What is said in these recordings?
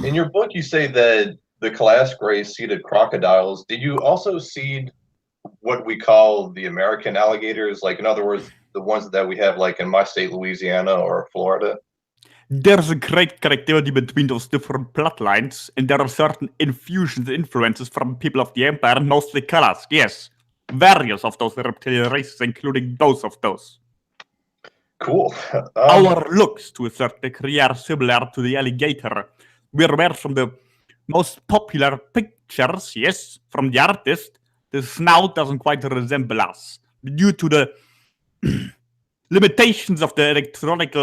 In your book, you say that the KALASK race seeded crocodiles. Did you also seed what we call the American alligators? Like, in other words, the ones that we have, like in my state, Louisiana or Florida? There's a great connectivity between those different bloodlines, and there are certain infusions and influences from people of the Empire, mostly KALASK, yes. Various of those reptilian races, including those of those. Cool. Our looks, to a certain degree, are similar to the alligator. We're aware from the most popular pictures, yes, from the artist, the snout doesn't quite resemble us, due to the limitations of the electronic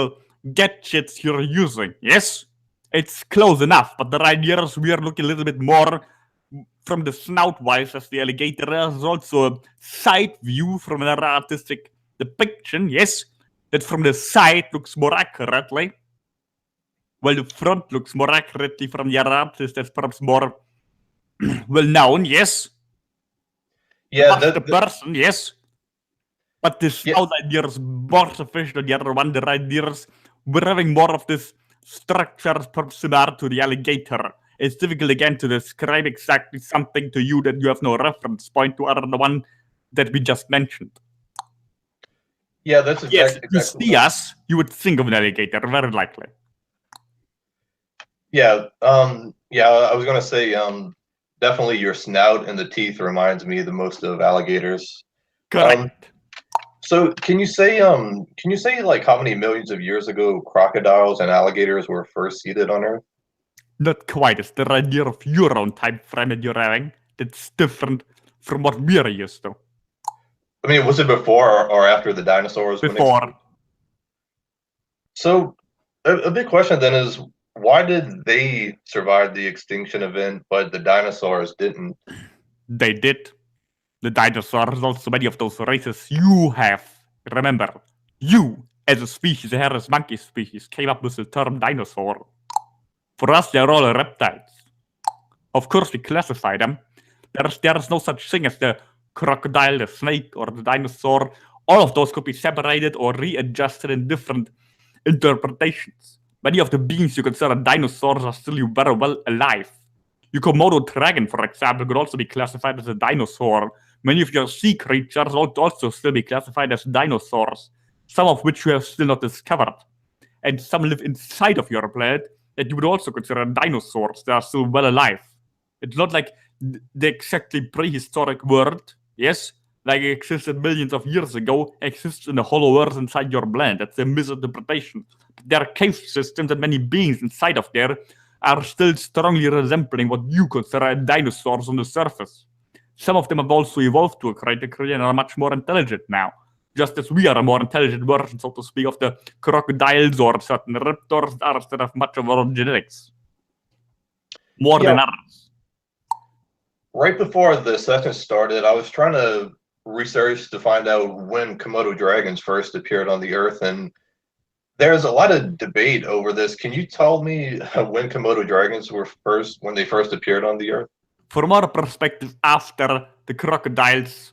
gadgets you're using, yes? It's close enough, but the idea is we are looking a little bit more from the snout-wise as the alligator. There's also a side view from an artistic depiction, yes, that from the side looks more accurately, while the front looks more accurately from the artist that's perhaps more well-known, yes? Yeah, the person, yes? But the snout idea is more sufficient than the other one. The idea is we're having more of this structure similar to the alligator. It's difficult again to describe exactly something to you that you have no reference point to other than the one that we just mentioned. Yeah, that's exactly. Yes, you see us, you would think of an alligator, very likely. Yeah, I was gonna say, definitely your snout and the teeth reminds me the most of alligators. Correct. So can you say like how many millions of years ago crocodiles and alligators were first seeded on Earth? Not quite. It's the idea of your own time frame that you're having that's different from what we're used to. I mean, was it before or after the dinosaurs? Before. So a big question then is, why did they survive the extinction event, but the dinosaurs didn't? They did. The dinosaurs, also many of those races you have. Remember, you, as a species, a hairless monkey species, came up with the term dinosaur. For us, they're all reptiles. Of course, we classify them. There's no such thing as the crocodile, the snake, or the dinosaur. All of those could be separated or readjusted in different interpretations. Many of the beings you consider dinosaurs are still very well alive. Your komodo dragon, for example, could also be classified as a dinosaur. Many of your sea creatures would also still be classified as dinosaurs, some of which you have still not discovered. And some live inside of your planet that you would also consider dinosaurs that are still well alive. It's not like the exactly prehistoric world, yes, like it existed millions of years ago, exists in the hollow earth inside your planet. That's a misinterpretation. There are cave systems and many beings inside of there are still strongly resembling what you consider dinosaurs on the surface. Some of them have also evolved to a great degree and are much more intelligent now, just as we are a more intelligent version, so to speak, of the crocodiles or certain raptors that have much of our own genetics. More than others. Right before the session started, I was trying to research to find out when komodo dragons first appeared on the Earth, and there's a lot of debate over this. Can you tell me when komodo dragons were when they first appeared on the Earth? From our perspective, after the crocodiles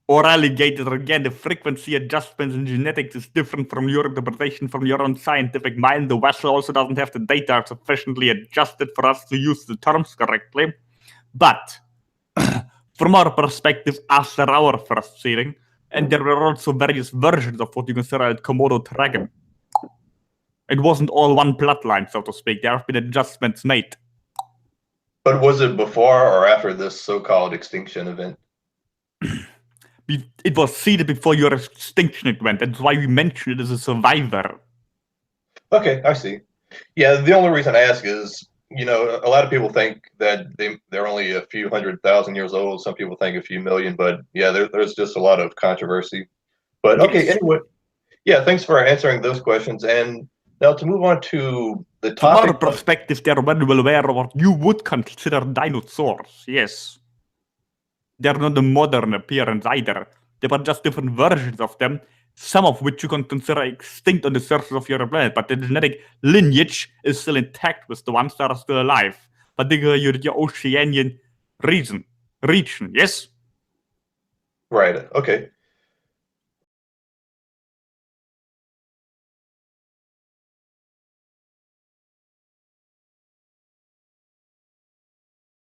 or alligators, again, the frequency adjustments in genetics is different from your interpretation, from your own scientific mind. The vessel also doesn't have the data sufficiently adjusted for us to use the terms correctly. But from our perspective, after our first seeding, and there were also various versions of what you consider a komodo dragon. It wasn't all one bloodline, so to speak. There have been adjustments made. But was it before or after this so-called extinction event? It was seeded before your extinction event. That's why we mentioned it as a survivor. Okay, I see. Yeah, the only reason I ask is, you know, a lot of people think that they're only a few 100,000 years old. Some people think a few million, but yeah, there's just a lot of controversy. But okay, yes. Anyway, yeah, thanks for answering those questions. And now to move on to the topic. From our perspective, they're very well aware of what you would consider dinosaurs, yes. They're not the modern appearance either. They were just different versions of them, some of which you can consider extinct on the surface of your planet, but the genetic lineage is still intact with the ones that are still alive, particularly your Oceanian region, yes? Right, okay.